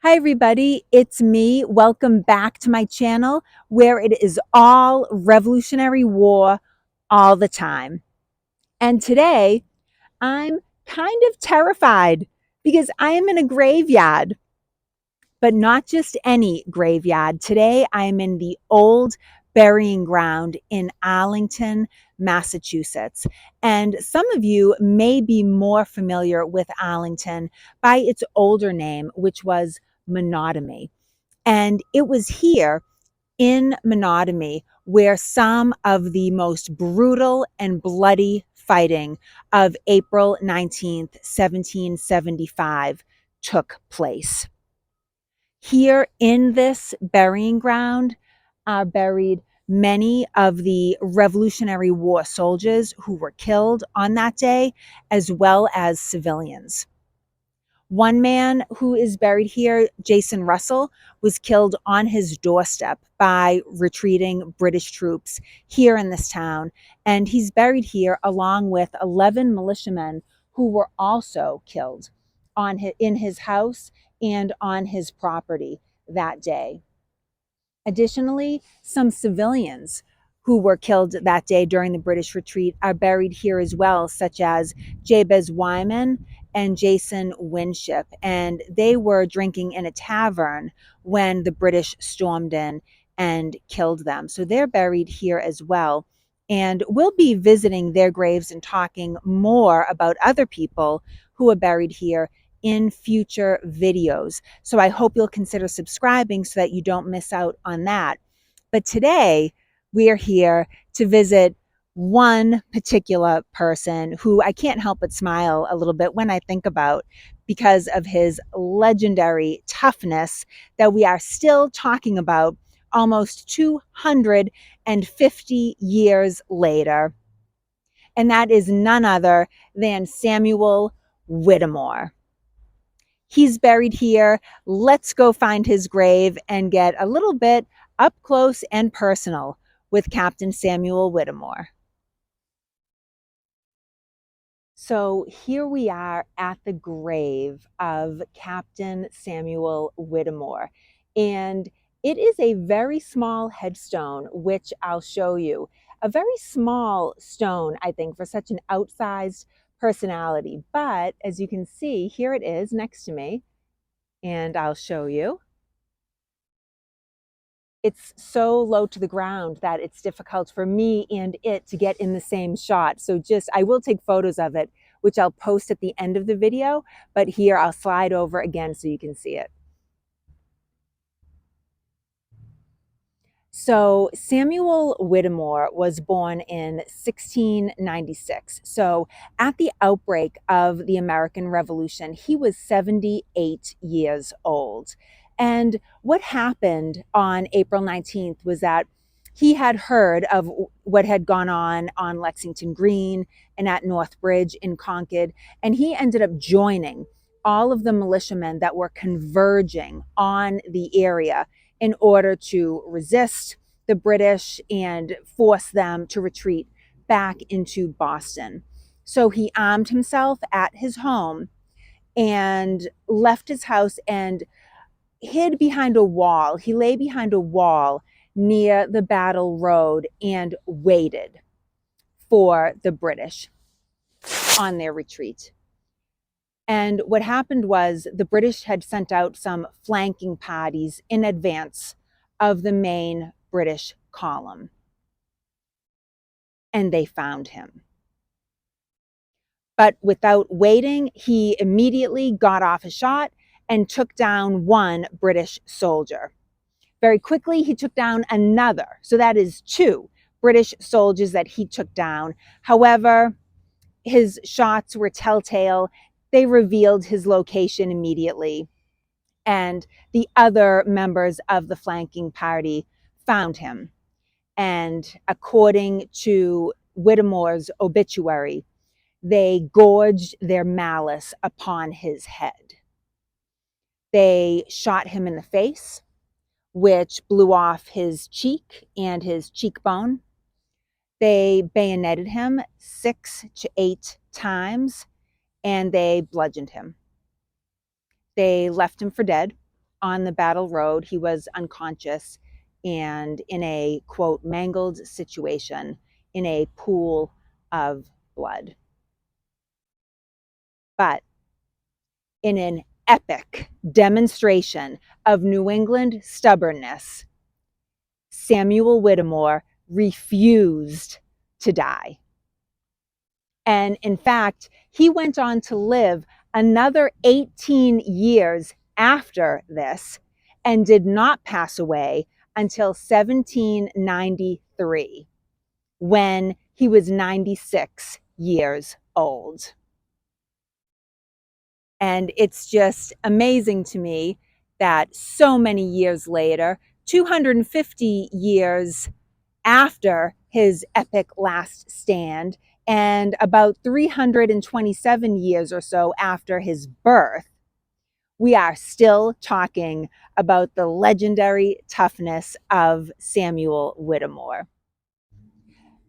Hi everybody, it's me. Welcome back to my channel where it is all Revolutionary War all the time. And today I'm kind of terrified because I am in a graveyard, but not just any graveyard. Today I am in the old burying ground in Arlington, Massachusetts. And some of you may be more familiar with Arlington by its older name, which was Menotomy. And it was here in Menotomy where some of the most brutal and bloody fighting of April 19th, 1775 took place. Here in this burying ground are buried many of the Revolutionary War soldiers who were killed on that day, as well as civilians. One man who is buried here, Jason Russell, was killed on his doorstep by retreating British troops here in this town. And he's buried here along with 11 militiamen who were also killed in his house and on his property that day. Additionally, some civilians who were killed that day during the British retreat are buried here as well, such as Jabez Wyman and Jason Winship. And they were drinking in a tavern when the British stormed in and killed them. So they're buried here as well. And we'll be visiting their graves and talking more about other people who are buried here in future videos. So I hope you'll consider subscribing so that you don't miss out on that. But today we are here to visit one particular person who I can't help but smile a little bit when I think about because of his legendary toughness that we are still talking about almost 250 years later. And that is none other than Samuel Whittemore. He's buried here. Let's go find his grave and get a little bit up close and personal with Captain Samuel Whittemore. So here we are at the grave of Captain Samuel Whittemore. And it is a very small headstone, which I'll show you. A very small stone, I think, for such an outsized personality. But as you can see, here it is next to me. And I'll show you. It's so low to the ground that it's difficult for me and it to get in the same shot. So I will take photos of it, which I'll post at the end of the video, but here I'll slide over again so you can see it. So Samuel Whittemore was born in 1696. So at the outbreak of the American Revolution, he was 78 years old. And what happened on April 19th was that he had heard of what had gone on Lexington Green and at North Bridge in Concord, and he ended up joining all of the militiamen that were converging on the area in order to resist the British and force them to retreat back into Boston. So he armed himself at his home and left his house and hid behind a wall. He lay behind a wall near the Battle Road and waited for the British on their retreat. And what happened was the British had sent out some flanking parties in advance of the main British column. And they found him. But without waiting, he immediately got off a shot and took down one British soldier. Very quickly, he took down another. So that is two British soldiers that he took down. However, his shots were telltale. They revealed his location immediately. And the other members of the flanking party found him. And according to Whittemore's obituary, they gorged their malice upon his head. They shot him in the face, which blew off his cheek and his cheekbone. They bayonnetted him 6 to 8 times, and they bludgeoned him. They left him for dead on the battle road. He was unconscious and in a, quote, mangled situation in a pool of blood. But in an epic demonstration of New England stubbornness, Samuel Whittemore refused to die. And in fact, he went on to live another 18 years after this and did not pass away until 1793, when he was 96 years old. And it's just amazing to me that so many years later, 250 years after his epic last stand, and about 327 years or so after his birth, we are still talking about the legendary toughness of Samuel Whittemore.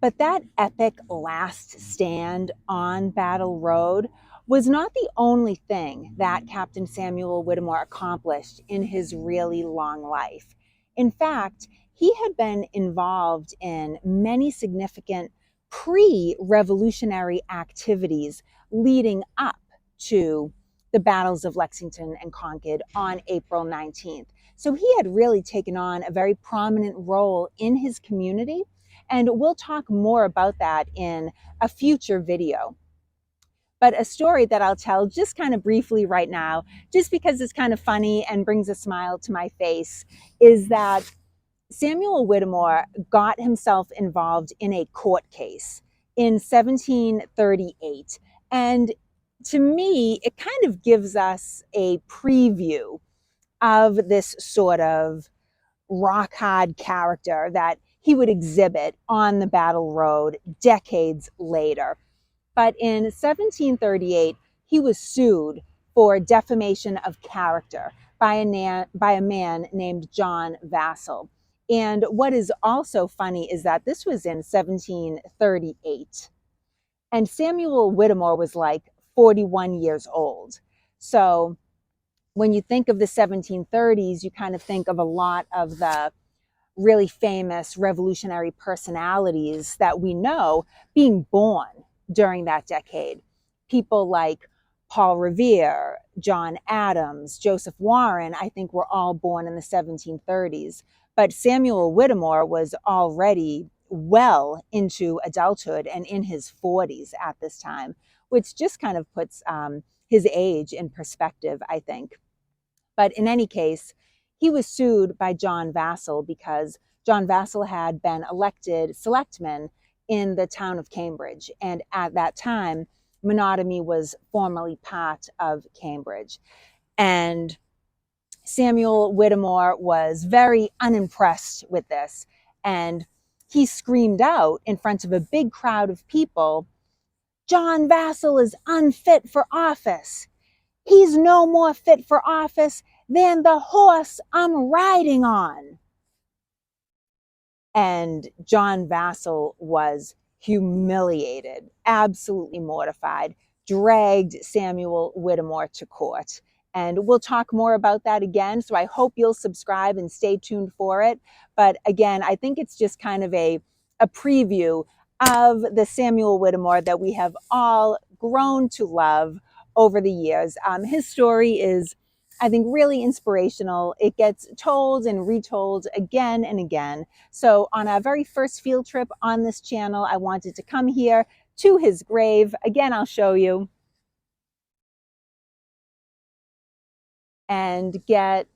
But that epic last stand on Battle Road was not the only thing that Captain Samuel Whittemore accomplished in his really long life. In fact, he had been involved in many significant pre-revolutionary activities leading up to the battles of Lexington and Concord on April 19th. So he had really taken on a very prominent role in his community, and we'll talk more about that in a future video. But a story that I'll tell just kind of briefly right now, just because it's kind of funny and brings a smile to my face, is that Samuel Whittemore got himself involved in a court case in 1738. And to me, it kind of gives us a preview of this sort of rock hard character that he would exhibit on the battle road decades later. But in 1738, he was sued for defamation of character by a man named John Vassall. And what is also funny is that this was in 1738. And Samuel Whittemore was like 41 years old. So when you think of the 1730s, you kind of think of a lot of the really famous revolutionary personalities that we know being born during that decade. People like Paul Revere, John Adams, Joseph Warren, I think were all born in the 1730s. But Samuel Whittemore was already well into adulthood and in his 40s at this time, which just kind of puts his age in perspective, I think. But in any case, he was sued by John Vassall because John Vassall had been elected selectman in the town of Cambridge. And at that time, Menotomy was formerly part of Cambridge. And Samuel Whittemore was very unimpressed with this. And he screamed out in front of a big crowd of people, "John Vassall is unfit for office. He's no more fit for office than the horse I'm riding on." And John Vassall was humiliated, absolutely mortified, dragged Samuel Whittemore to court. And we'll talk more about that again. So I hope you'll subscribe and stay tuned for it. But again, I think it's just kind of a preview of the Samuel Whittemore that we have all grown to love over the years. His story is, I think, really inspirational. It gets told and retold again and again. So on our very first field trip on this channel, I wanted to come here to his grave. Again, I'll show you. And get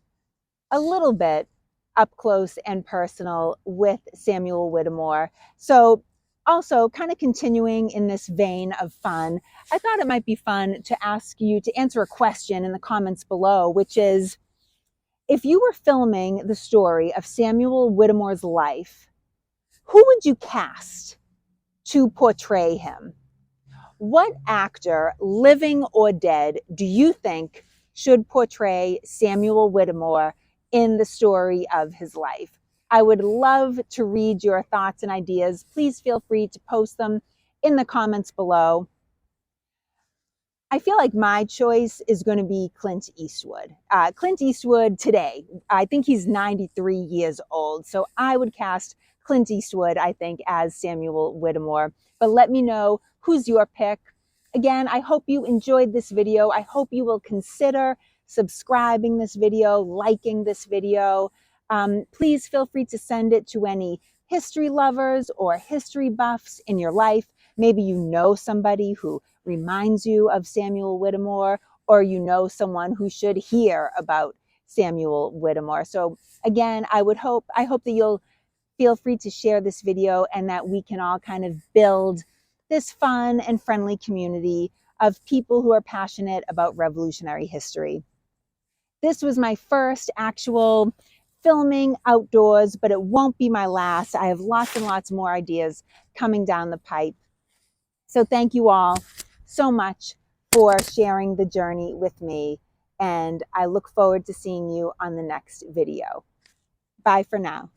a little bit up close and personal with Samuel Whittemore. So also kind of continuing in this vein of fun, I thought it might be fun to ask you to answer a question in the comments below, which is, if you were filming the story of Samuel Whittemore's life, who would you cast to portray him? What actor, living or dead, do you think should portray Samuel Whittemore in the story of his life? I would love to read your thoughts and ideas. Please feel free to post them in the comments below. I feel like my choice is going to be Clint Eastwood. Clint Eastwood today, I think he's 93 years old. So I would cast Clint Eastwood, I think, as Samuel Whittemore. But let me know who's your pick. Again, I hope you enjoyed this video. I hope you will consider subscribing this video, liking this video. Please feel free to send it to any history lovers or history buffs in your life. Maybe you know somebody who reminds you of Samuel Whittemore, or you know someone who should hear about Samuel Whittemore. So again, I hope that you'll feel free to share this video and that we can all kind of build this fun and friendly community of people who are passionate about revolutionary history. This was my first actual filming outdoors, but it won't be my last. I have lots and lots more ideas coming down the pipe. So thank you all so much for sharing the journey with me, and I look forward to seeing you on the next video. Bye for now.